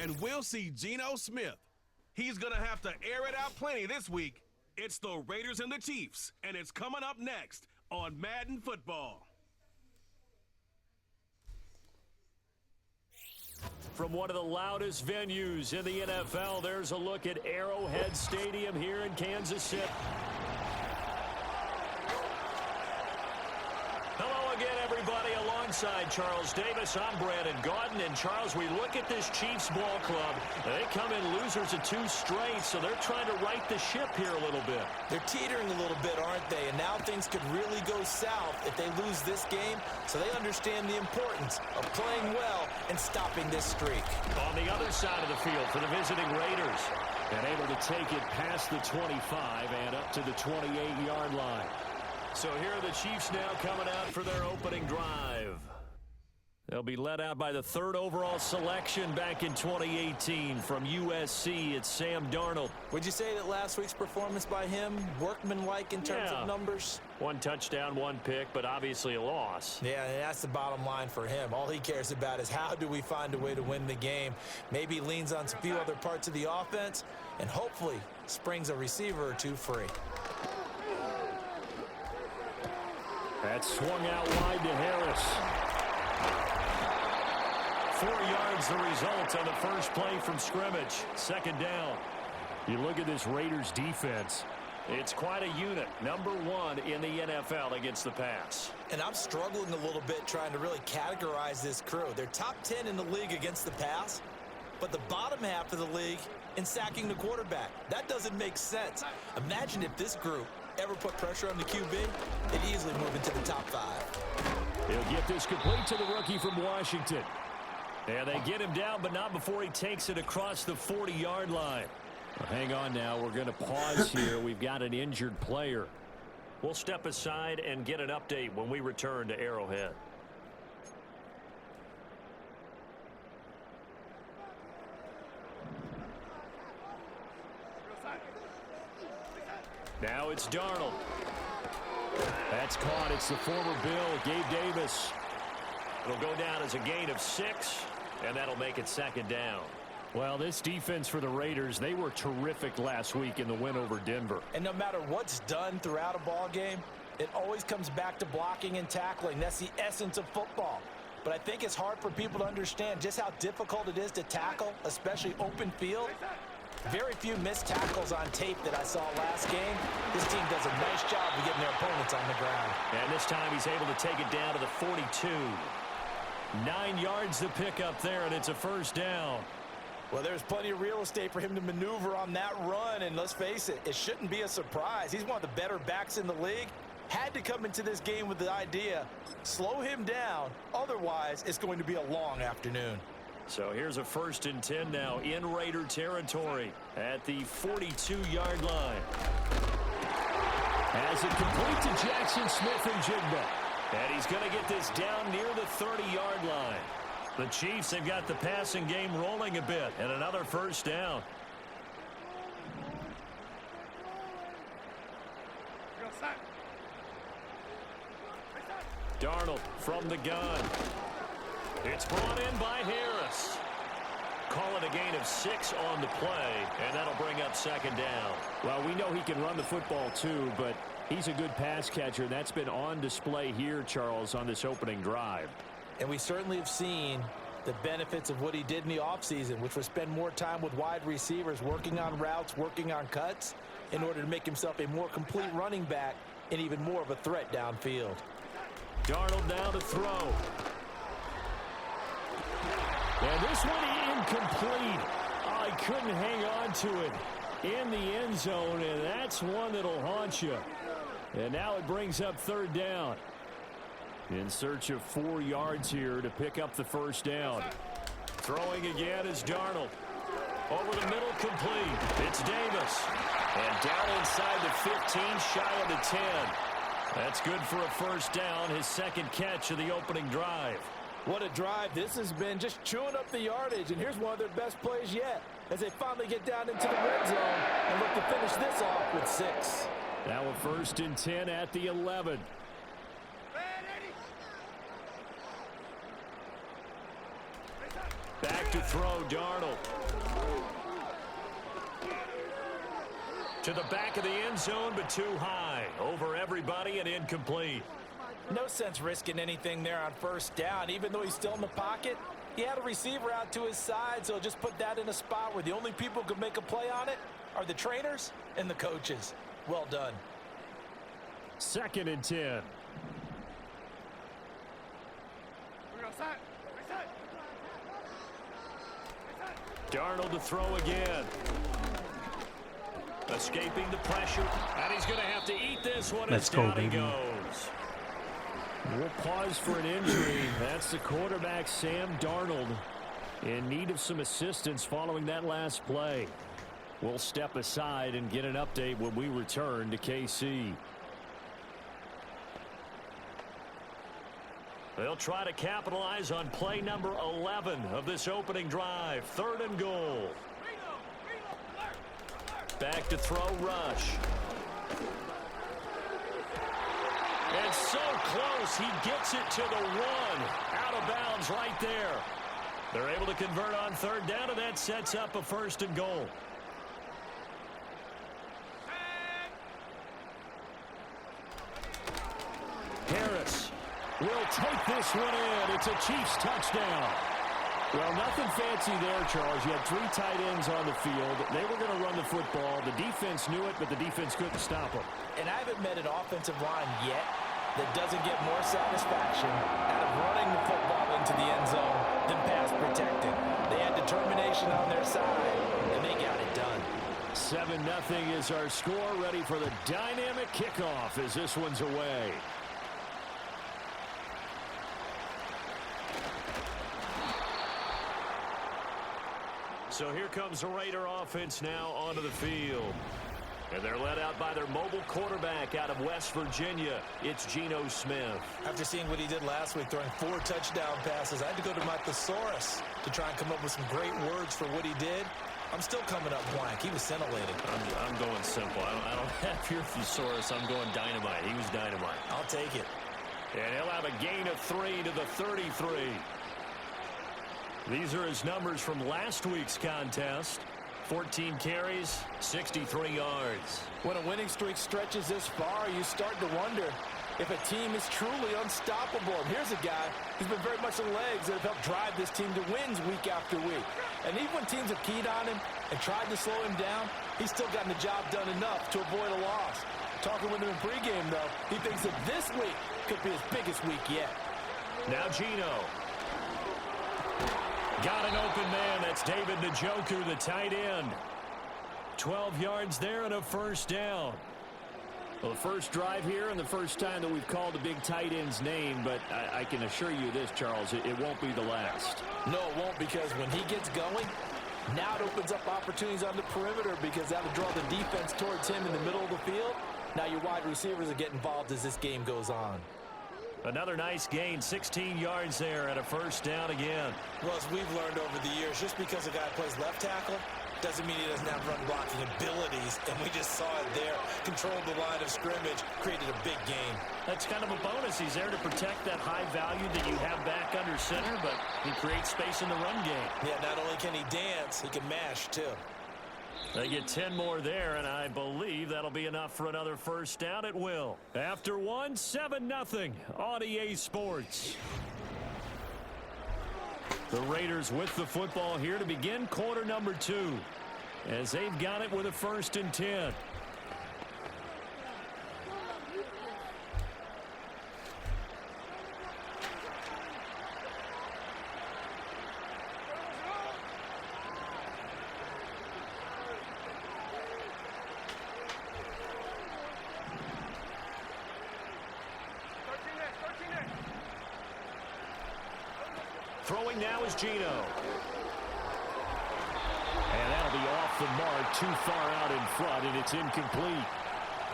and we'll see Geno Smith. He's going to have to air it out plenty this week. It's the Raiders and the Chiefs, and it's coming up next on Madden Football. From one of the loudest venues in the NFL, there's a look at Arrowhead Stadium here in Kansas City. Hello again, everybody. Alongside Charles Davis, I'm Brandon Godwin. And Charles, we look at this Chiefs ball club. They come in losers of 2 straight, so they're trying to right the ship here a little bit. They're teetering a little bit, aren't they? And now things could really go south if they lose this game, so they understand the importance of playing well and stopping this streak. On the other side of the field for the visiting Raiders, and able to take it past the 25 and up to the 28-yard line. So here are the Chiefs now coming out for their opening drive. They'll be led out by the 3rd overall selection back in 2018 from USC. It's Sam Darnold. Would you say that last week's performance by him, workmanlike in terms of numbers? 1 touchdown, 1 pick, but obviously a loss. Yeah, and that's the bottom line for him. All he cares about is how do we find a way to win the game. Maybe leans on a few other parts of the offense, and hopefully springs a receiver or 2 free. That's swung out wide to Harris. 4 yards the result on the first play from scrimmage. 2nd down. You look at this Raiders defense. It's quite a unit. Number 1 in the NFL against the pass. And I'm struggling a little bit trying to really categorize this crew. They're top 10 in the league against the pass, but the bottom half of the league in sacking the quarterback. That doesn't make sense. Imagine if this group ever put pressure on the QB, they'd easily move into the top 5. He'll get this complete to the rookie from Washington. And they get him down, but not before he takes it across the 40-yard line. Well, hang on now. We're going to pause here. We've got an injured player. We'll step aside and get an update when we return to Arrowhead. Now it's Darnold. That's caught. It's the former Bill, Gabe Davis. It'll go down as a gain of 6, and that'll make it 2nd down. Well, this defense for the Raiders, they were terrific last week in the win over Denver. And no matter what's done throughout a ball game, it always comes back to blocking and tackling. That's the essence of football. But I think it's hard for people to understand just how difficult it is to tackle, especially open field. Very few missed tackles on tape that I saw last game. This team does a nice job of getting their opponents on the ground. And this time he's able to take it down to the 42. 9 yards to pick up there, and it's a 1st down. Well, there's plenty of real estate for him to maneuver on that run, and let's face it, it shouldn't be a surprise. He's one of the better backs in the league. Had to come into this game with the idea, slow him down, otherwise it's going to be a long afternoon. So here's a 1st and 10 now in Raider territory at the 42-yard line. Has it complete to Jackson Smith-Njigba. And he's going to get this down near the 30-yard line. The Chiefs have got the passing game rolling a bit, and another 1st down. Darnold from the gun. It's brought in by Harris. Call it a gain of 6 on the play, and that'll bring up 2nd down. Well, we know he can run the football too, but he's a good pass catcher. That's been on display here, Charles, on this opening drive. And we certainly have seen the benefits of what he did in the offseason, which was spend more time with wide receivers, working on routes, working on cuts, in order to make himself a more complete running back and even more of a threat downfield. Darnold now to throw. And this one incomplete. Oh, he couldn't hang on to it in the end zone, and that's one that'll haunt you. And now it brings up 3rd down. In search of 4 yards here to pick up the 1st down. Throwing again is Darnold. Over the middle, complete. It's Davis. And down inside the 15, shy of the 10. That's good for a 1st down, his 2nd catch of the opening drive. What a drive. This has been just chewing up the yardage, and here's one of their best plays yet as they finally get down into the red zone and look to finish this off with 6. Now a 1st and 10 at the 11. Back to throw, Darnold. To the back of the end zone, but too high. Over everybody and incomplete. No sense risking anything there on first down. Even though he's still in the pocket, he had a receiver out to his side, so just put that in a spot where the only people who could make a play on it are the trainers and the coaches. Well done. 2nd and 10. Darnold to throw again. Escaping the pressure, and he's going to have to eat this one. Let's go, down he baby. goes. We'll pause for an injury. That's the quarterback, Sam Darnold, in need of some assistance following that last play. We'll step aside and get an update when we return to KC. They'll try to capitalize on play number 11 of this opening drive. 3rd and goal. Back to throw, Rush. And so close, he gets it to the 1. Out of bounds right there. They're able to convert on 3rd down, and that sets up a 1st and goal. Harris will take this one in. It's a Chiefs touchdown. Well, nothing fancy there, Charles. You had 3 tight ends on the field. They were going to run the football. The defense knew it, but the defense couldn't stop them. And I haven't met an offensive line yet that doesn't get more satisfaction out of running the football into the end zone than pass protecting. They had determination on their side, and they got it done. 7-0 is our score. Ready for the dynamic kickoff as this one's away. So here comes the Raider offense now onto the field. And they're led out by their mobile quarterback out of West Virginia. It's Geno Smith. After seeing what he did last week, throwing 4 touchdown passes, I had to go to my thesaurus to try and come up with some great words for what he did. I'm still coming up blank. He was scintillating. I'm going simple. I don't have your thesaurus. I'm going dynamite. He was dynamite. I'll take it. And he'll have a gain of 3 to the 33. These are his numbers from last week's contest. 14 carries, 63 yards. When a winning streak stretches this far, you start to wonder if a team is truly unstoppable. And here's a guy who's been very much the legs that have helped drive this team to wins week after week. And even when teams have keyed on him and tried to slow him down, he's still gotten the job done enough to avoid a loss. Talking with him in pregame, though, he thinks that this week could be his biggest week yet. Now Geno. Got an open man. That's David Njoku, the tight end. 12 yards there and a 1st down. Well, the first drive here and the first time that we've called the big tight end's name, but I can assure you this, Charles, it won't be the last. No, it won't, because when he gets going, now it opens up opportunities on the perimeter because that'll draw the defense towards him in the middle of the field. Now your wide receivers will get involved as this game goes on. Another nice gain, 16 yards there and a 1st down again. Well, as we've learned over the years, just because a guy plays left tackle doesn't mean he doesn't have run blocking abilities, and we just saw it there. Controlled the line of scrimmage, created a big gain. That's kind of a bonus. He's there to protect that high value that you have back under center, but he creates space in the run game. Yeah, not only can he dance, he can mash, too. They get 10 more there, and I believe that'll be enough for another 1st down. It will. After 1, 7-0 on EA Sports. The Raiders with the football here to begin quarter number 2, as they've got it with a 1st and 10. Throwing now is Geno. And that'll be off the mark, too far out in front, and it's incomplete.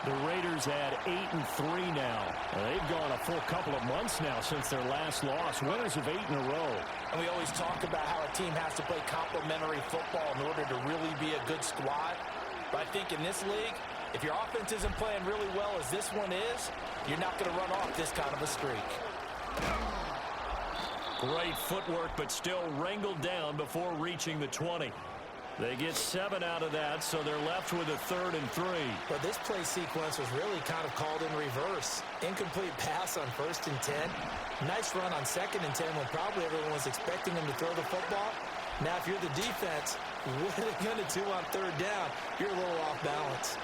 The Raiders at 8-3 now. They've gone a full couple of months now since their last loss. Winners of 8 in a row. And we always talk about how a team has to play complementary football in order to really be a good squad. But I think in this league, if your offense isn't playing really well as this one is, you're not going to run off this kind of a streak. Great footwork, but still wrangled down before reaching the 20. They get 7 out of that, so they're left with a 3rd and 3. But this play sequence was really kind of called in reverse. Incomplete pass on 1st and 10. Nice run on 2nd and 10 when probably everyone was expecting him to throw the football. Now, if you're the defense, what are they going to do on 3rd down? You're a little off balance.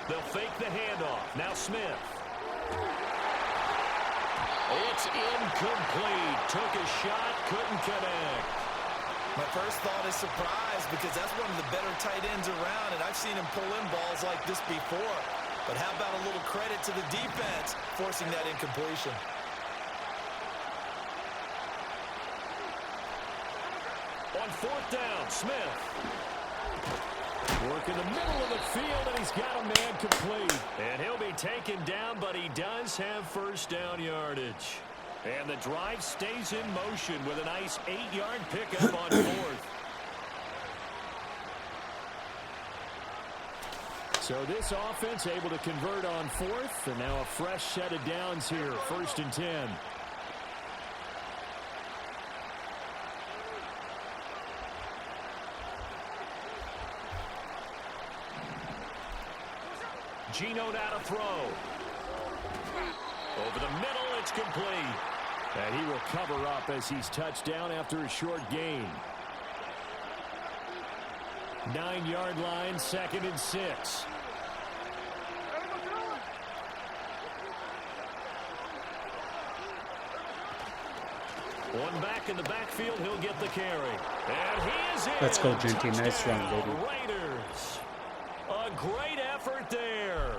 They'll fake the handoff. Now Smith. It's incomplete. Took a shot, couldn't connect. My first thought is surprise because that's one of the better tight ends around, and I've seen him pull in balls like this before. But how about a little credit to the defense forcing that incompletion? On 4th down, Smith. Work in the middle of the field, and he's got a man complete. And he'll be taken down, but he does have 1st down yardage. And the drive stays in motion with a nice 8-yard pickup on 4th. So this offense able to convert on 4th, and now a fresh set of downs here, 1st and 10. Geno now to throw. Over the middle, it's complete. And he will cover up as he's touched down after a short gain. 9-yard line, 2nd and 6. One back in the backfield, he'll get the carry. And he is in. Let's go, Jeanty. Nice Touchdown, run, baby. Raiders. A great effort there.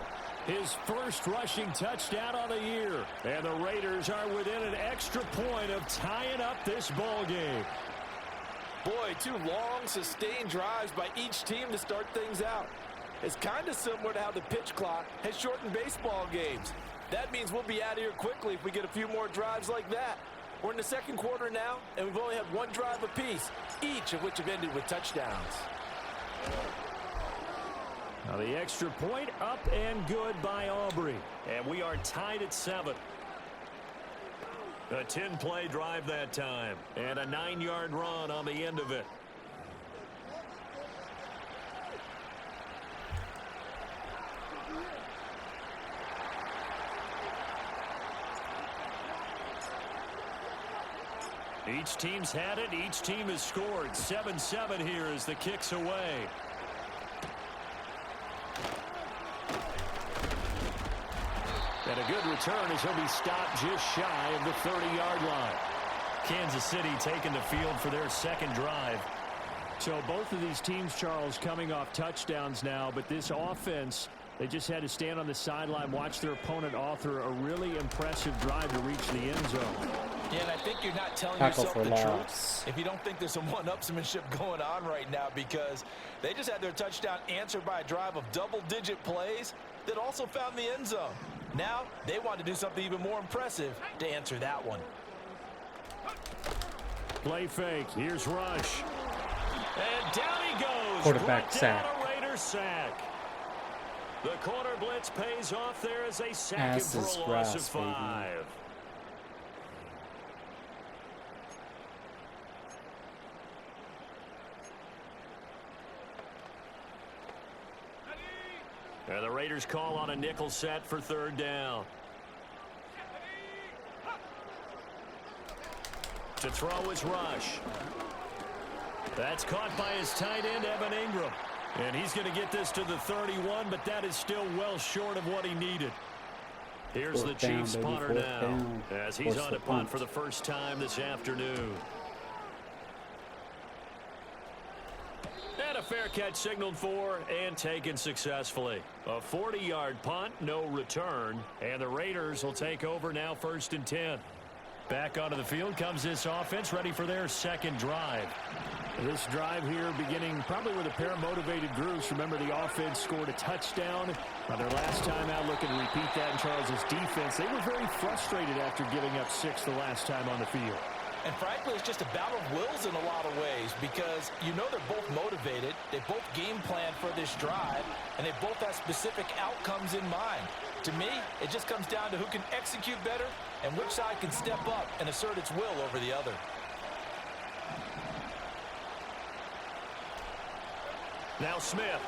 His first rushing touchdown on the year. And the Raiders are within an extra point of tying up this ball game. Boy, 2 long, sustained drives by each team to start things out. It's kind of similar to how the pitch clock has shortened baseball games. That means we'll be out of here quickly if we get a few more drives like that. We're in the 2nd quarter now, and we've only had 1 drive apiece, each of which have ended with touchdowns. Now the extra point up and good by Aubrey. And we are tied at 7. A 10-play drive that time. And a 9-yard run on the end of it. Each team's had it. Each team has scored. 7-7 here as the kick's away. And a good return as he'll be stopped just shy of the 30-yard line. Kansas City taking the field for their 2nd drive. So both of these teams, Charles, coming off touchdowns now, but this offense, they just had to stand on the sideline, watch their opponent author a really impressive drive to reach the end zone. Yeah, and I think you're not telling Tackle yourself for the loss. truth if you don't think there's some one-upsmanship going on right now, because they just had their touchdown answered by a drive of double-digit plays that also found the end zone. Now they want to do something even more impressive to answer that one. Play fake. Here's Rush. And down he goes. Quarterback sack. A Raider sack. The corner blitz pays off there as they sack him Asses for a loss of grass, baby. 5. And the Raiders call on a nickel set for 3rd down. To throw is Rush. That's caught by his tight end, Evan Ingram. And he's going to get this to the 31, but that is still well short of what he needed. Here's the Chiefs punter now, as he's on to punt for the first time this afternoon. And a fair catch signaled for and taken successfully. A 40-yard punt, no return, and the Raiders will take over now 1st and 10. Back onto the field comes this offense, ready for their 2nd drive. This drive here beginning probably with a pair of motivated groups. Remember, the offense scored a touchdown on their last time out. Looking to repeat that in Charles's defense. They were very frustrated after giving up 6 the last time on the field. And frankly, it's just a battle of wills in a lot of ways because you know they're both motivated, they both game plan for this drive, and they both have specific outcomes in mind. To me, it just comes down to who can execute better and which side can step up and assert its will over the other. Now Smith.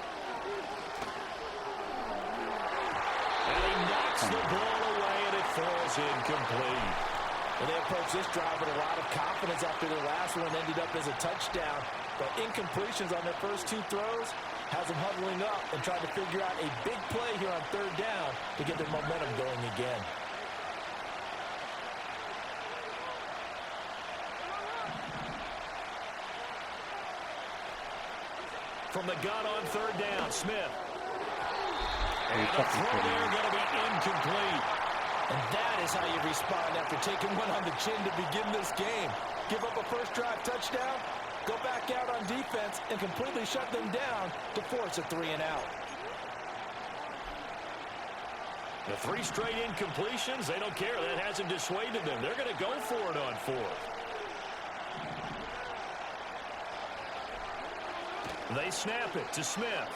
And he knocks the ball away, and it falls incomplete. Well, they approached this drive with a lot of confidence after their last one ended up as a touchdown. But incompletions on their first two throws has them huddling up and trying to figure out a big play here on third down to get their momentum going again. From the gun on third down, Smith. And the throw there going to be incomplete. And that is how you respond after taking one on the chin to begin this game. Give up a first drive touchdown, go back out on defense, and completely shut them down to force a 3-and-out. The 3 straight incompletions, they don't care. That hasn't dissuaded them. They're going to go for it on 4th. They snap it to Smith.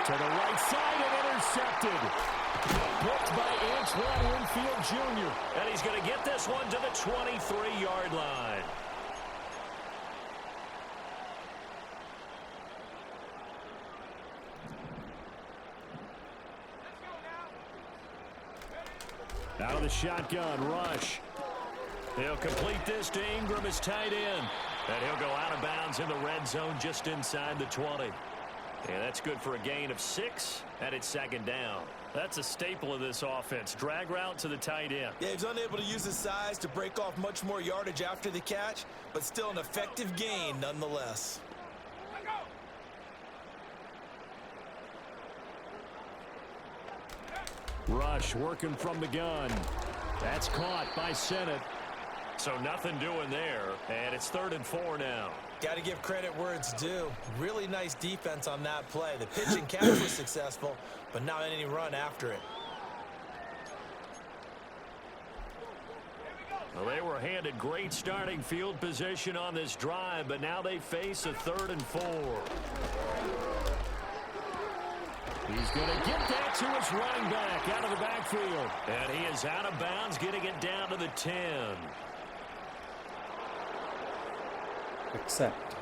To the right side and intercepted. Picked by Antoine Winfield Jr. And he's going to get this one to the 23-yard line. Out of the shotgun, rush. He'll complete this to Ingram, his tight end. And he'll go out of bounds in the red zone just inside the 20. And that's good for a gain of 6, and it's second down. That's a staple of this offense. Drag route to the tight end. Yeah, he's unable to use his size to break off much more yardage after the catch, but still an effective gain nonetheless. Rush working from the gun. That's caught by Sennett. So nothing doing there, and it's 3rd and 4 now. Got to give credit where it's due. Really nice defense on that play. The pitch and catch was successful, but not any run after it. Well, they were handed great starting field position on this drive, but now they face a 3rd and 4. He's going to get that to his running back out of the backfield. And he is out of bounds, getting it down to the 10. Accept.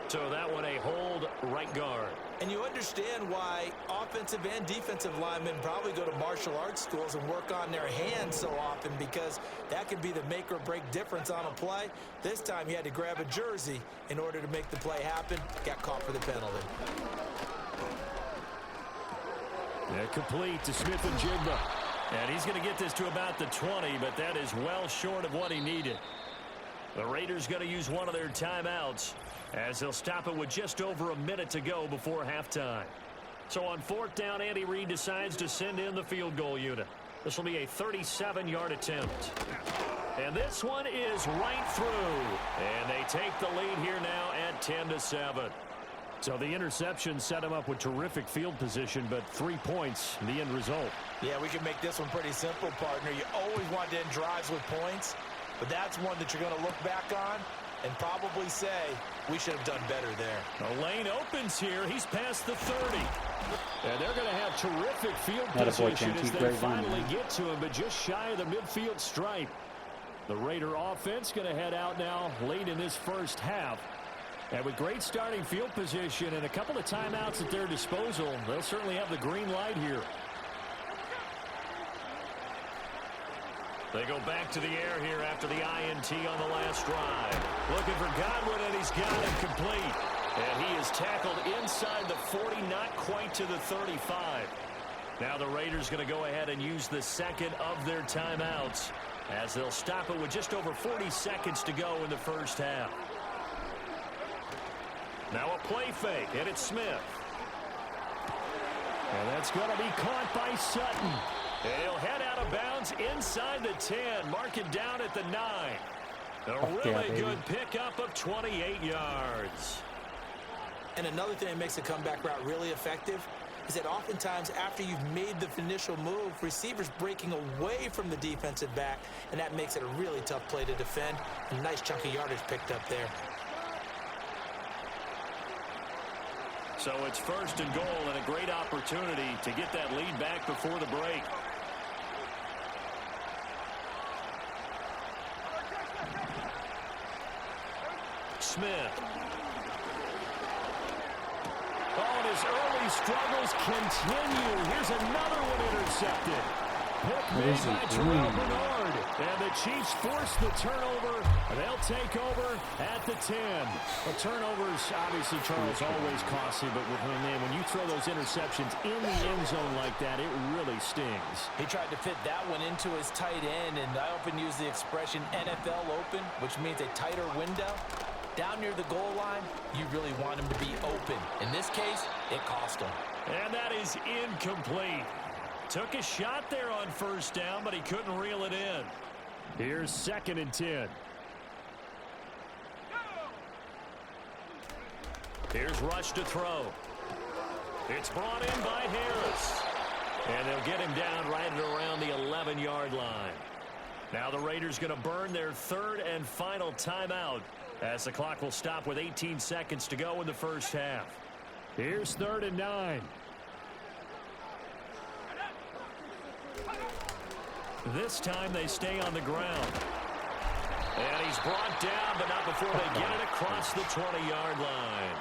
So that one a hold right guard. And you understand why offensive and defensive linemen probably go to martial arts schools and work on their hands so often, because that can be the make or break difference on a play. This time he had to grab a jersey in order to make the play happen. Got caught for the penalty. Complete to Smith and Jigba. And he's going to get this to about the 20, but that is well short of what he needed. The Raiders going to use one of their timeouts as they'll stop it with just over a minute to go before halftime. So on 4th down, Andy Reid decides to send in the field goal unit. This will be a 37-yard attempt. And this one is right through. And they take the lead here now at 10-7. So the interception set him up with terrific field position, but 3 points, the end result. Yeah, we can make this one pretty simple, partner. You always want to end drives with points, but that's one that you're going to look back on and probably say, we should have done better there. The lane opens here. He's past the 30. And they're going to have terrific field Attaboy, position Jeanty. as they Great finally run, get to him, but just shy of the midfield stripe. The Raider offense going to head out now late in this first half. And with great starting field position and a couple of timeouts at their disposal, they'll certainly have the green light here. They go back to the air here after the INT on the last drive. Looking for Godwin, and he's got him complete. And he is tackled inside the 40, not quite to the 35. Now the Raiders going to go ahead and use the second of their timeouts as they'll stop it with just over 40 seconds to go in the first half. Now a play fake, and it's Smith. And that's going to be caught by Sutton. And he'll head out of bounds inside the 10, mark it down at the 9. A really good pickup of 28 yards. And another thing that makes a comeback route really effective, is that oftentimes after you've made the initial move, receivers breaking away from the defensive back, and that makes it a really tough play to defend. A nice chunk of yardage picked up there. So it's 1st and goal and a great opportunity to get that lead back before the break. Smith. Oh, and his early struggles continue. Here's another one intercepted. Pick made by Terrell Bernard. And the Chiefs force the turnover. They'll take over at the 10. Well, turnovers, obviously, Charles, always costly. But when you throw those interceptions in the end zone like that, it really stings. He tried to fit that one into his tight end, and I often use the expression NFL open, which means a tighter window. Down near the goal line, you really want him to be open. In this case, it cost him. And that is incomplete. Took a shot there on 1st down, but he couldn't reel it in. Here's 2nd and 10. Here's Rush to throw. It's brought in by Harris. And they'll get him down right at around the 11-yard line. Now the Raiders going to burn their 3rd and final timeout, as the clock will stop with 18 seconds to go in the 1st half. Here's 3rd and 9. This time they stay on the ground. And he's brought down, but not before they get it across the 20-yard line.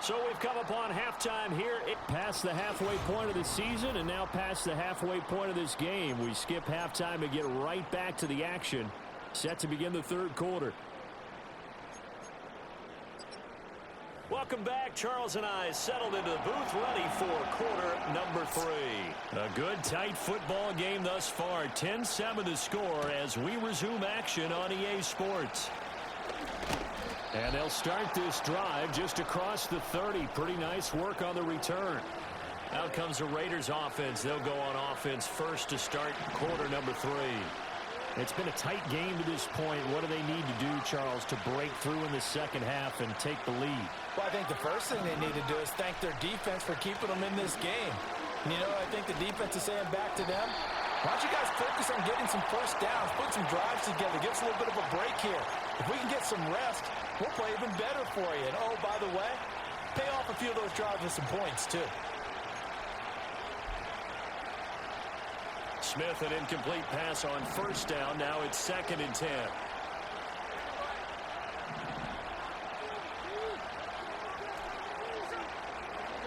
So we've come upon halftime here. Past the halfway point of the season and now past the halfway point of this game. We skip halftime and get right back to the action. Set to begin the 3rd quarter. Welcome back. Charles and I settled into the booth, ready for quarter number 3. A good, tight football game thus far. 10-7 the score as we resume action on EA Sports. And they'll start this drive just across the 30. Pretty nice work on the return. Out comes the Raiders offense. They'll go on offense first to start quarter number 3. It's been a tight game to this point. What do they need to do, Charles, to break through in the 2nd half and take the lead? Well, I think the first thing they need to do is thank their defense for keeping them in this game. And, I think the defense is saying back to them, why don't you guys focus on getting some 1st downs, put some drives together, give us a little bit of a break here. If we can get some rest, we'll play even better for you. And, oh, by the way, pay off a few of those drives with some points, too. Smith, an incomplete pass on 1st down. Now it's 2nd and 10.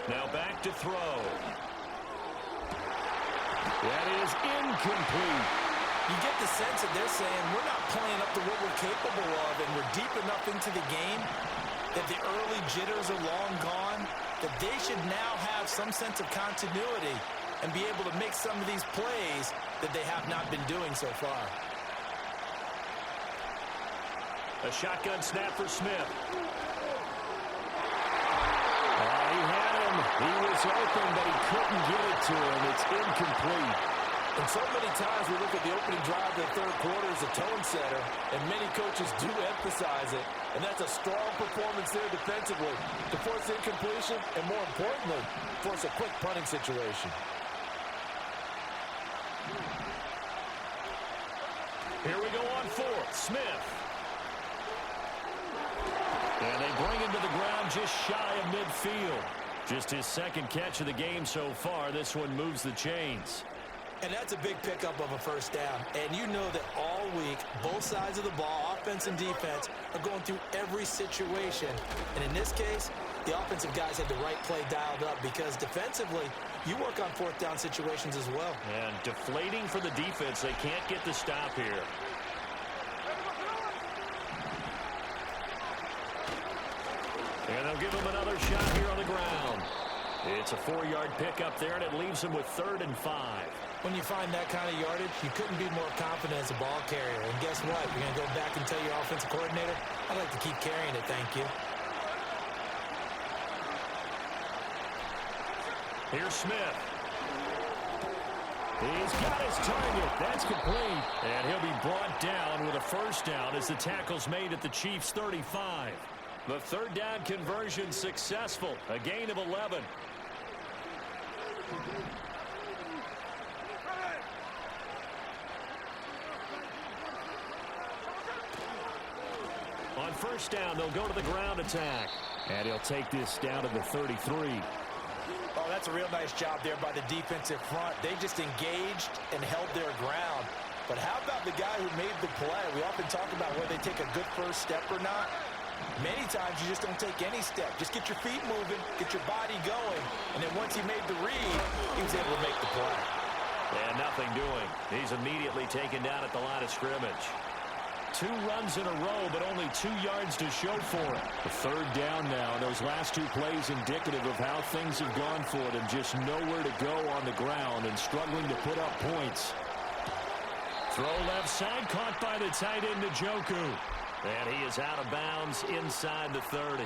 Now back to throw. That is incomplete. You get the sense that they're saying we're not playing up to what we're capable of, and we're deep enough into the game that the early jitters are long gone, that they should now have some sense of continuity and be able to make some of these plays that they have not been doing so far. A shotgun snap for Smith. He had him. He was open, but he couldn't get it to him. It's incomplete. And so many times we look at the opening drive of the 3rd quarter as a tone setter, and many coaches do emphasize it. And that's a strong performance there defensively to force incompletion and, more importantly, force a quick punting situation. Here we go on 4th. Smith. And they bring him to the ground just shy of midfield. Just his 2nd catch of the game so far. This one moves the chains. And that's a big pickup of a 1st down. And you know that all week, both sides of the ball, offense and defense, are going through every situation. And in this case, the offensive guys had the right play dialed up because defensively, you work on 4th down situations as well. And deflating for the defense. They can't get the stop here. And they'll give him another shot here on the ground. It's a 4-yard pickup there, and it leaves him with 3rd and 5. When you find that kind of yardage, you couldn't be more confident as a ball carrier. And guess what? You're going to go back and tell your offensive coordinator, I'd like to keep carrying it, thank you. Here's Smith. He's got his target. That's complete. And he'll be brought down with a 1st down as the tackle's made at the Chiefs' 35. The third down conversion successful. A gain of 11. On first down, they'll go to the ground attack. And he'll take this down to the 33. Oh, that's a real nice job there by the defensive front. They just engaged and held their ground. But how about the guy who made the play? We often talk about whether they take a good first step or not. Many times you just don't take any step. Just get your feet moving, get your body going, and then once he made the read, he was able to make the play. And nothing doing. He's immediately taken down at the line of scrimmage. 2 runs in a row, but only 2 yards to show for it. The third down now. Those last 2 plays indicative of how things have gone for them. Just nowhere to go on the ground and struggling to put up points. Throw left side, caught by the tight end, Njoku. And he is out of bounds inside the 30.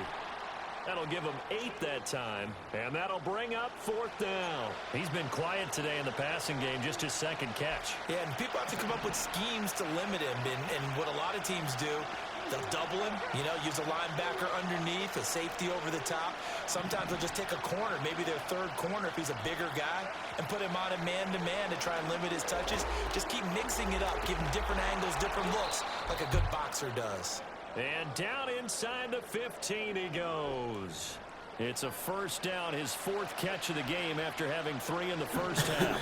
That'll give him 8 that time, and that'll bring up 4th down. He's been quiet today in the passing game, just his second catch. Yeah, and people have to come up with schemes to limit him, and what a lot of teams do, they'll double him, use a linebacker underneath, a safety over the top. Sometimes they'll just take a corner, maybe their third corner if he's a bigger guy, and put him on a man-to-man to try and limit his touches. Just keep mixing it up, give him different angles, different looks, like a good boxer does. And down inside the 15 he goes. It's a first down, his 4th catch of the game after having 3 in the first half.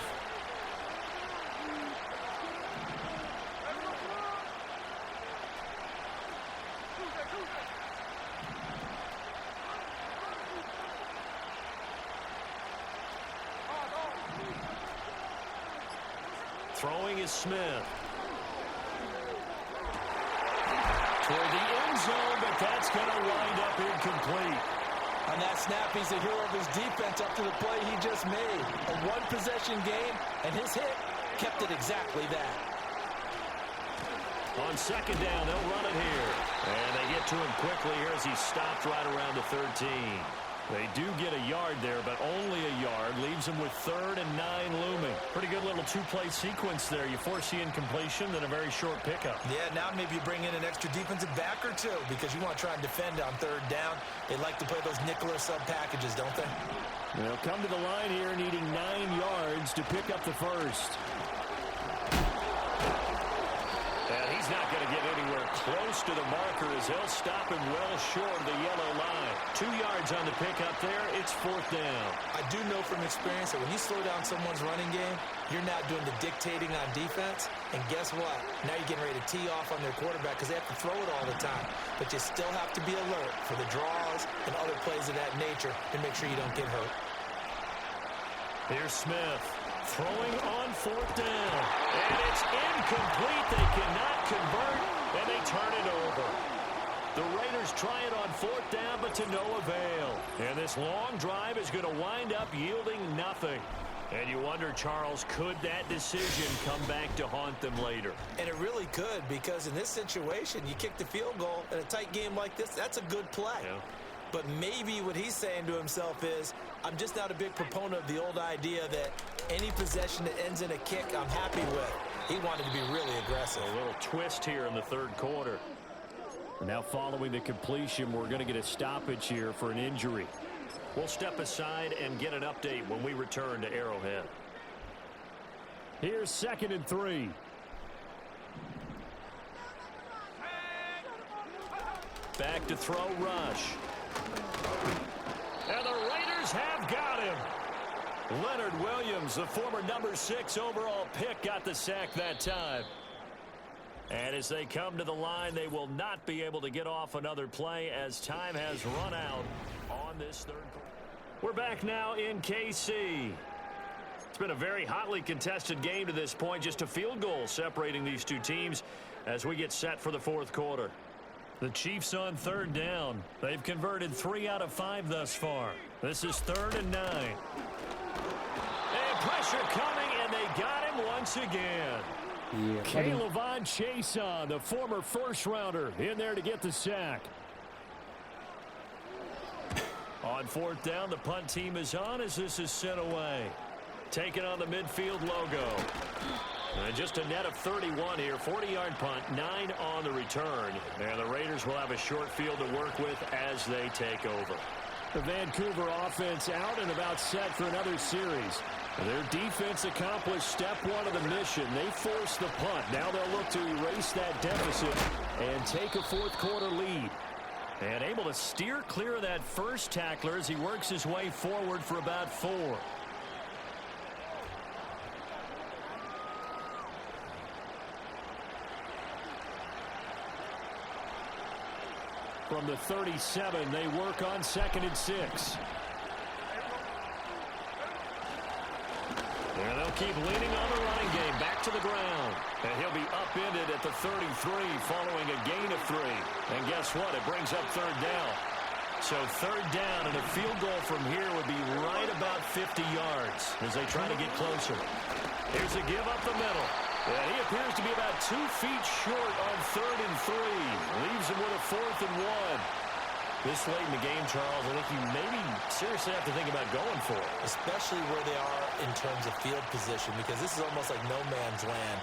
Throwing is Smith. Toward the end zone, but that's going to wind up incomplete. On that snap, he's the hero of his defense up to the play he just made. A one-possession game, and his hit kept it exactly that. On second down, they'll run it here. And they get to him quickly here as he stopped right around the 13. They do get a yard there, but only a yard. Leaves them with 3rd and 9 looming. Pretty good little 2-play sequence there. You force the incompletion, then a very short pickup. Yeah, now maybe you bring in an extra defensive back or 2 because you want to try and defend on 3rd down. They like to play those nickel or sub packages, don't they? They'll come to the line here needing 9 yards to pick up the first. And he's not going to get anywhere close to the marker as they'll stop him well short of the yellow line. 2 yards on the pickup there. It's 4th down. I do know from experience that when you slow down someone's running game, you're not doing the dictating on defense. And guess what? Now you're getting ready to tee off on their quarterback because they have to throw it all the time. But you still have to be alert for the draws and other plays of that nature to make sure you don't get hurt. Here's Smith. Throwing on 4th down. And it's incomplete. They cannot convert, and they turn it over. The Raiders try it on 4th down, but to no avail. And this long drive is going to wind up yielding nothing. And you wonder, Charles, could that decision come back to haunt them later? And it really could, because in this situation, you kick the field goal in a tight game like this, that's a good play. Yeah. But maybe what he's saying to himself is, I'm just not a big proponent of the old idea that any possession that ends in a kick I'm happy with. He wanted to be really aggressive. A little twist here in the 3rd quarter. Now following the completion, we're going to get a stoppage here for an injury. We'll step aside and get an update when we return to Arrowhead. Here's 2nd and 3. Back to throw, Rush. And the Raiders have got him. Leonard Williams, the former number 6 overall pick, got the sack that time. And as they come to the line, they will not be able to get off another play as time has run out on this 3rd quarter. We're back now in KC. It's been a very hotly contested game to this point. Just a field goal separating these 2 teams as we get set for the 4th quarter. The Chiefs on 3rd down. They've converted 3 out of 5 thus far. This is 3rd and 9. And pressure coming, and they got him once again. Yeah, Kayvon Chason, the former first-rounder, in there to get the sack. On 4th down, the punt team is on as this is sent away. Taking on the midfield logo. Just a net of 31 here, 40-yard punt, 9 on the return. And the Raiders will have a short field to work with as they take over. The Vancouver offense out and about set for another series. Their defense accomplished step one of the mission. They forced the punt. Now they'll look to erase that deficit and take a fourth-quarter lead. And able to steer clear of that first tackler as he works his way forward for about 4. From the 37, they work on 2nd and 6. And they'll keep leaning on the running game. Back to the ground. And he'll be upended at the 33 following a gain of 3. And guess what? It brings up 3rd down. So 3rd down and a field goal from here would be right about 50 yards as they try to get closer. Here's a give up the middle. And he appears to be about 2 feet short on 3rd and 3. Leaves him with a 4th and 1. This late in the game, Charles, I think you maybe seriously have to think about going for it. Especially where they are in terms of field position, because this is almost like no man's land.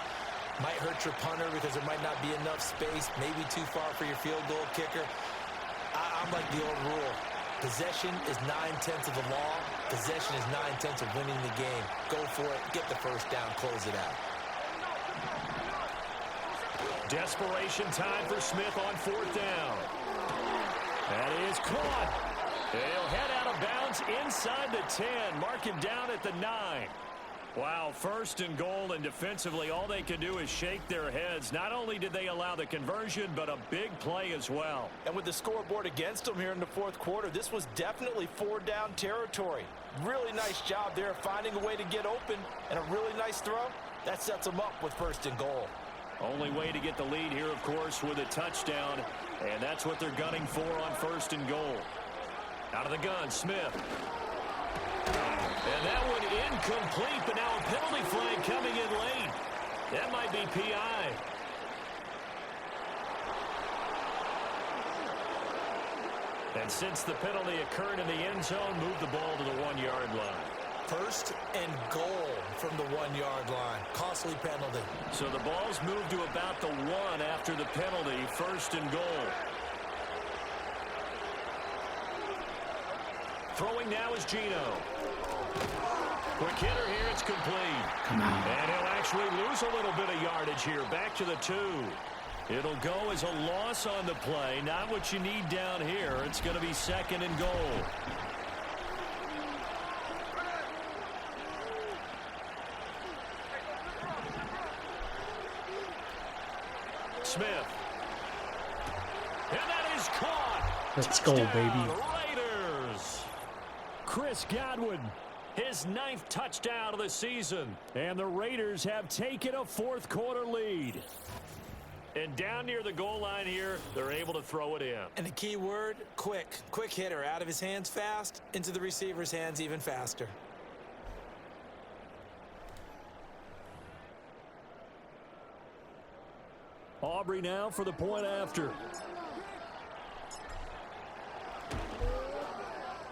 Might hurt your punter because there might not be enough space, maybe too far for your field goal kicker. I'm like the old rule. Possession is 9/10 of the law. Possession is 9/10 of winning the game. Go for it, get the first down, close it out. Desperation time for Smith on 4th down. That is caught. He'll head out of bounds inside the 10. Mark him down at the 9. Wow, 1st and goal, and defensively all they can do is shake their heads. Not only did they allow the conversion, but a big play as well. And with the scoreboard against them here in the 4th quarter, this was definitely 4-down territory. Really nice job there finding a way to get open, and a really nice throw. That sets them up with 1st and goal. Only way to get the lead here, of course, with a touchdown. And that's what they're gunning for on 1st and goal. Out of the gun, Smith. And that one incomplete, but now a penalty flag coming in late. That might be PI. And since the penalty occurred in the end zone, move the ball to the 1-yard line. 1st and goal from the 1-yard line. Costly penalty. So the ball's moved to about the 1 after the penalty. 1st and goal. Throwing now is Geno. Quick hitter here. It's complete. And he'll actually lose a little bit of yardage here. Back to the 2. It'll go as a loss on the play. Not what you need down here. It's going to be 2nd and goal. Smith. And that is caught. Let's go, baby. Raiders. Chris Godwin, His 9th touchdown of the season. and the Raiders have taken a fourth-quarter lead. And down near the goal line here, they're able to throw it in. And the key word, quick. Quick hitter. Out of his hands fast, into the receiver's hands even faster. Aubrey now for the point after.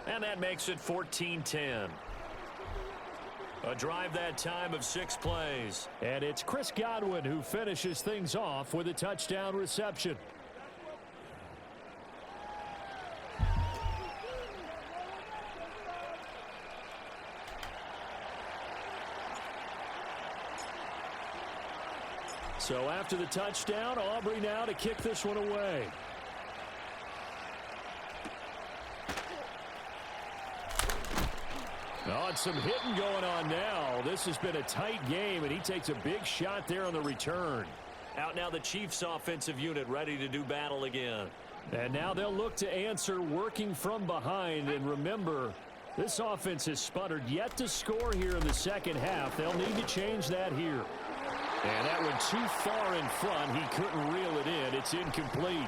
And that makes it 14-10. A drive that time of 6 plays. And it's Chris Godwin who finishes things off with a touchdown reception. So after the touchdown, Aubrey now to kick this one away. Oh, and some hitting going on now. This has been a tight game, and he takes a big shot there on the return. Out now the Chiefs offensive unit ready to do battle again. And now they'll look to answer working from behind. And remember, this offense has sputtered yet to score here in the second half. They'll need to change that here. And that one too far in front. He couldn't reel it in. It's incomplete.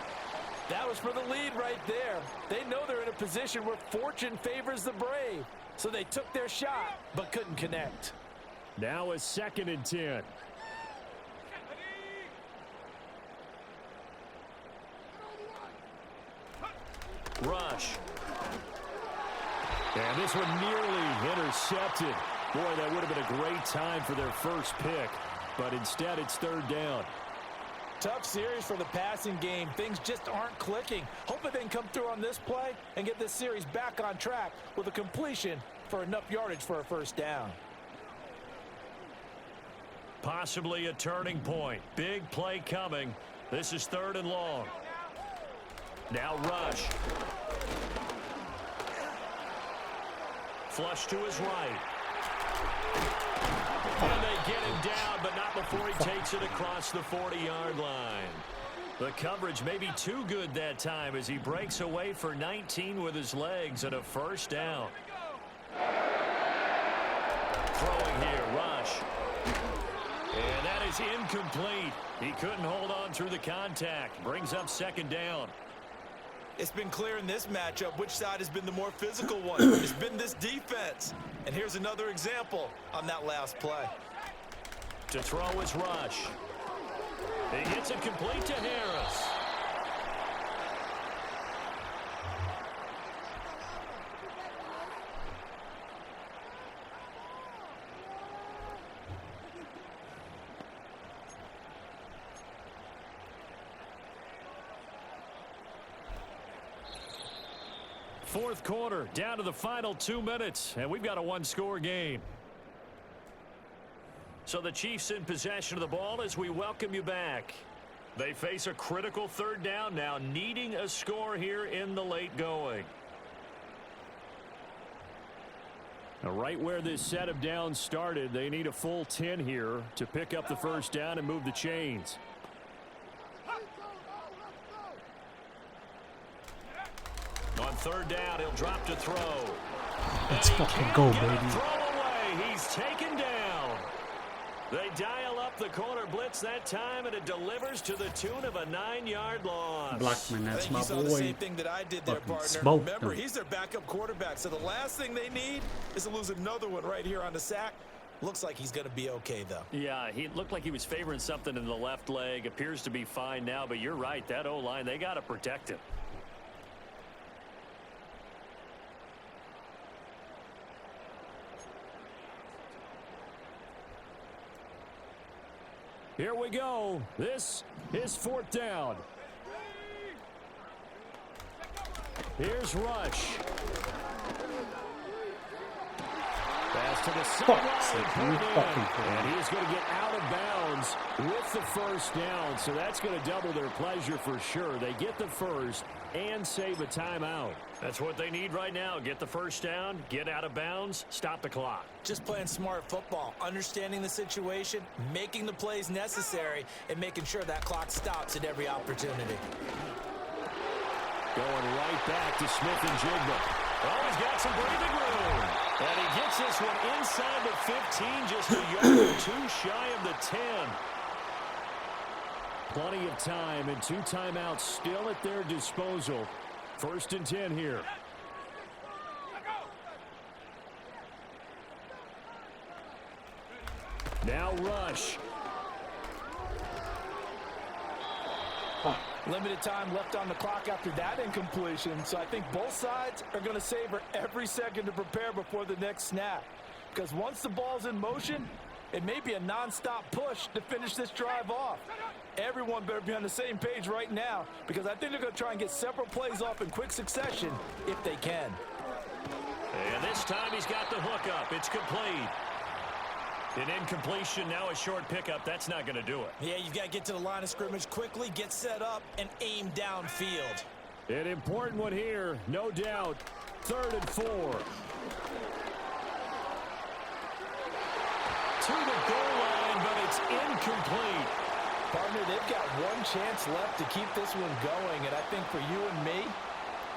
That was for the lead right there. They know they're in a position where fortune favors the brave. So they took their shot, but couldn't connect. Now a 2nd and 10. Rush. And this one nearly intercepted. Boy, that would have been a great time for their first pick. but instead it's third down. Tough series for the passing game. Things just aren't clicking. Hoping they can come through on this play and get this series back on track with a completion for enough yardage for a first down. Possibly a turning point. Big play coming. This is 3rd and long. Now rush. Flush to his right. And they get him down, but not before he takes it across the 40-yard line. The coverage may be too good that time as he breaks away for 19 with his legs and a first down. Throwing here, rush. And that is incomplete. He couldn't hold on through the contact. Brings up 2nd down. It's been clear in this matchup which side has been the more physical one. It's been this defense. And here's another example on that last play. To throw his rush. He gets it complete to Harris. Fourth quarter, down to the final 2 minutes, and we've got a one-score game. So the Chiefs in possession of the ball as we welcome you back. They face a critical 3rd down now, needing a score here in the late going. Now, right where this set of downs started, they need a full 10 here to pick up the first down and move the chains. On 3rd down, he'll drop to throw. Let's fucking go, baby. Throw away. He's taken down. They dial up the corner blitz that time, and it delivers to the tune of a 9-yard loss. Blackman, that's my you saw boy. the same thing that I did there, Fucking partner. smoked Remember, him. he's their backup quarterback, so the last thing they need is to lose another one right here on the sack. Looks like he's going to be okay, though. Yeah, he looked like he was favoring something in the left leg. Appears to be fine now, but you're right. That O-line, they got to protect him. Here we go. This is 4th down. Here's Rush. Pass to the sideline. And he's going to get out of bounds with the first down. So that's going to double their pleasure for sure. They get the first and save a timeout. That's what they need right now. Get the first down, get out of bounds, stop the clock. Just playing smart football, understanding the situation, making the plays necessary, and making sure that clock stops at every opportunity. Going right back to Smith and Jigba. Oh, he's got some breathing room. And he gets this one inside the 15, just a yard or two shy of the 10. Plenty of time and 2 timeouts still at their disposal. 1st and 10 here. Now Rush. Limited time left on the clock after that incompletion, so I think both sides are going to savor every second to prepare before the next snap. Because once the ball's in motion, it may be a nonstop push to finish this drive off. Everyone better be on the same page right now, because I think they're going to try and get several plays off in quick succession if they can. And this time he's got the hook up. It's complete. An incompletion, now a short pickup. That's not going to do it. Yeah, you've got to get to the line of scrimmage quickly, get set up, and aim downfield. An important one here, no doubt. 3rd and 4. To the goal line, but it's incomplete. Partner, they've got one chance left to keep this one going, and I think for you and me,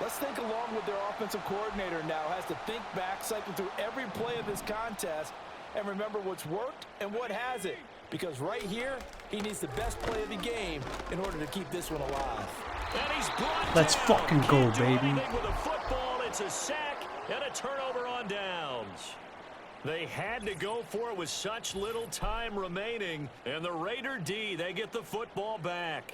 let's think along with their offensive coordinator now. Has to think back, cycle through every play of this contest, and remember what's worked and what hasn't. Because right here, he needs the best play of the game in order to keep this one alive. And he's brought Let's down. fucking go, Can't do baby. anything with a football. It's a sack and a turnover on downs. They had to go for it with such little time remaining. And the Raider D, they get the football back.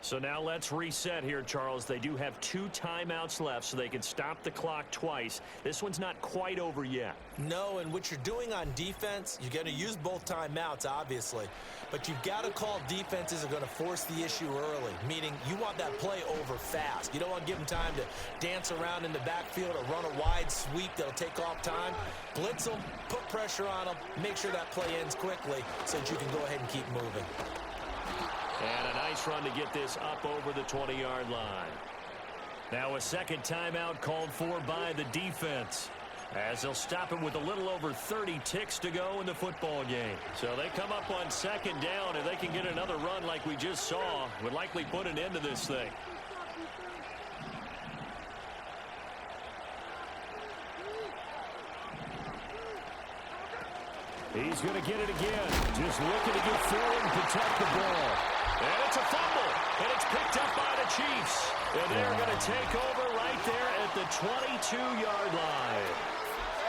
So now let's reset here, Charles. They do have 2 timeouts left, so they can stop the clock twice. This one's not quite over yet. No, and what you're doing on defense, you're going to use both timeouts, obviously. But you've got to call defenses are going to force the issue early, meaning you want that play over fast. You don't want to give them time to dance around in the backfield or run a wide sweep that'll take off time. Blitz them, put pressure on them, make sure that play ends quickly so that you can go ahead and keep moving. And a nice run to get this up over the 20-yard line. Now a second timeout called for by the defense, as they'll stop it with a little over 30 ticks to go in the football game. So they come up on second down, and they can get another run like we just saw. Would likely put an end to this thing. He's going to get it again. Just looking to get forward and protect the ball. And it's a fumble, and it's picked up by the Chiefs. And they're going to take over right there at the 22-yard line.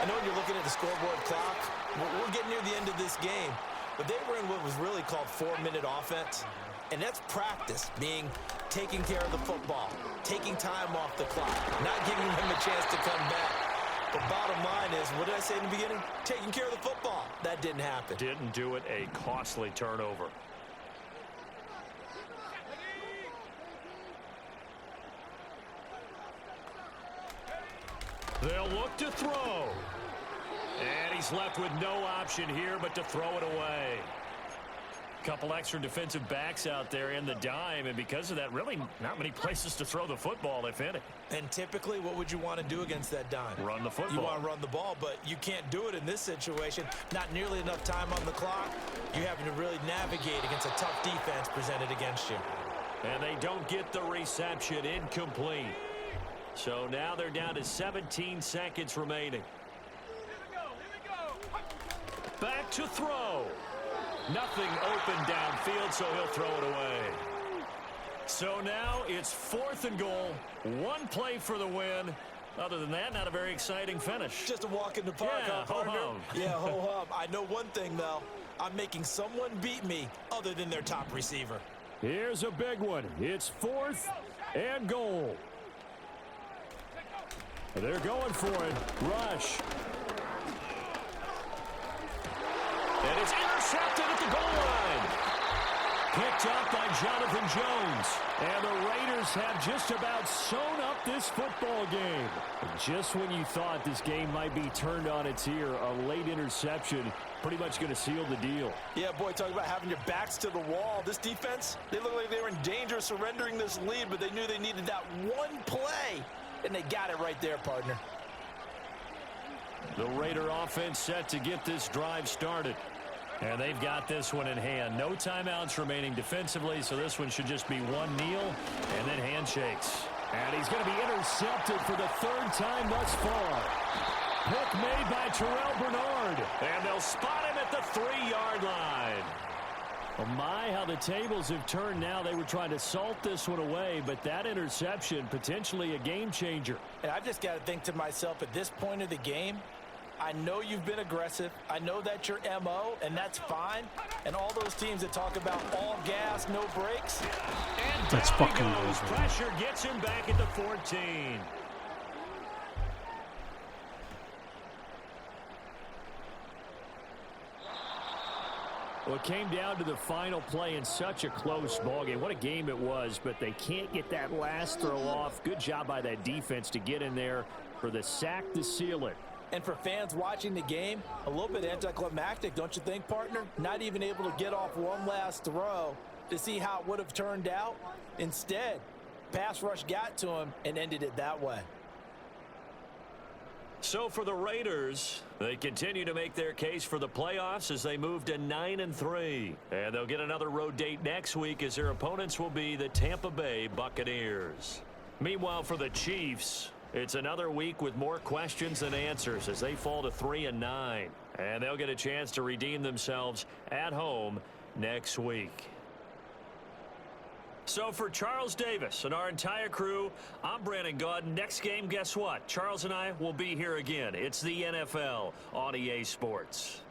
I know when you're looking at the scoreboard clock, we're getting near the end of this game, but they were in what was really called 4-minute offense. And that's practice, being taking care of the football, taking time off the clock, not giving them a chance to come back. But bottom line is, what did I say in the beginning? Taking care of the football. That didn't happen. Didn't do it, a costly turnover. They'll look to throw. And he's left with no option here but to throw it away. Couple extra defensive backs out there in the dime, and because of that, really not many places to throw the football, if any. And typically, what would you want to do against that dime? Run the football. You want to run the ball, but you can't do it in this situation. Not nearly enough time on the clock. You're having to really navigate against a tough defense presented against you. And they don't get the reception. Incomplete. So now they're down to 17 seconds remaining. Back to throw. Nothing open downfield, so he'll throw it away. So now it's 4th and goal. 1 play for the win. Other than that, not a very exciting finish. Just a walk in the park, Yeah, huh, partner? ho-hum. Yeah, ho-hum. I know one thing, though. I'm making someone beat me other than their top receiver. Here's a big one. It's 4th and goal. They're going for it. Rush. And it's intercepted at the goal line. Picked up by Jonathan Jones. And the Raiders have just about sewn up this football game. Just when you thought this game might be turned on its ear, a late interception pretty much going to seal the deal. Yeah, boy, talk about having your backs to the wall. This defense, they look like they were in danger of surrendering this lead, but they knew they needed that one play. And they got it right there, partner. The Raider offense set to get this drive started. And they've got this one in hand. No timeouts remaining defensively, so this one should just be one kneel and then handshakes. And he's going to be intercepted for the 3rd time thus far. Pick made by Terrell Bernard. And they'll spot him at the 3-yard line. Oh my, how the tables have turned now. They were trying to salt this one away, but that interception, potentially a game changer. And I've just got to think to myself, at this point of the game, I know you've been aggressive. I know that's your MO, and that's fine. And all those teams that talk about all gas, no brakes. And That's down he fucking goes. over. Pressure gets him back at the 14. Well, it came down to the final play in such a close ballgame. What a game it was, but they can't get that last throw off. Good job by that defense to get in there for the sack to seal it. And for fans watching the game, a little bit anticlimactic, don't you think, partner? Not even able to get off one last throw to see how it would have turned out. Instead, pass rush got to him and ended it that way. So for the Raiders, they continue to make their case for the playoffs as they move to 9-3. And they'll get another road date next week as their opponents will be the Tampa Bay Buccaneers. Meanwhile, for the Chiefs, it's another week with more questions than answers as they fall to 3-9. And they'll get a chance to redeem themselves at home next week. So for Charles Davis and our entire crew, I'm Brandon Godwin. Next game, guess what? Charles and I will be here again. It's the NFL on EA Sports.